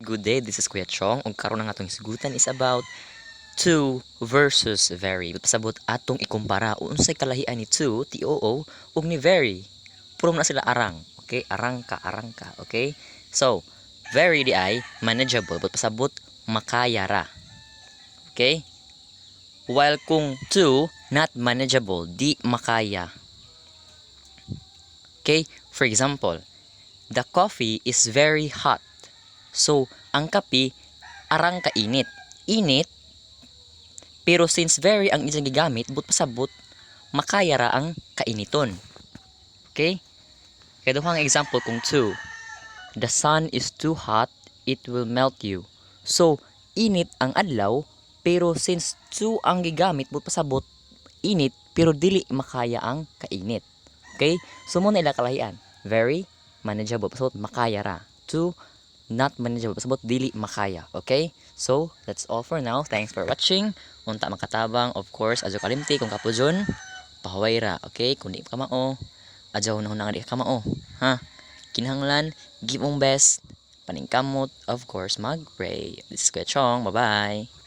Good day, this is Kuya Chong. Ug karon ang atong hisgutan is about to versus very. Pasabot atong ikumpara unsay kalahian ni to, T-O-O, ug ni very. Puro na sila arang. Okay? Arang ka. Okay? So, very di ay manageable. But pasabot makaya ra. Okay? While kung to, not manageable, di makaya. Okay? For example, the coffee is very hot. So, ang kape, arang kainit. Init, pero since very ang isang gigamit, but pasabot, makaya ra ang kainiton. Okay? Kaya duhang example kung to. The sun is too hot, it will melt you. So, init ang adlaw, pero since to ang gigamit, but pasabot, init, pero dili makaya ang kainit. Okay? So, muna ila kalahian. Very manageable. Pasabot, makaya ra. To, not manageable. Pasabot, dili makaya. Okay? So, that's all for now. Thanks for watching. Unta makatabang, of course, adyo kalimti kung kapudyon, pahuway ra. Okay? Kung di ka mao, adyo na nga di ka mao. Ha? Kinahanglan, give mong best. Paningkamot, of course, mag-pray. This is Kuya Chong. Bye-bye.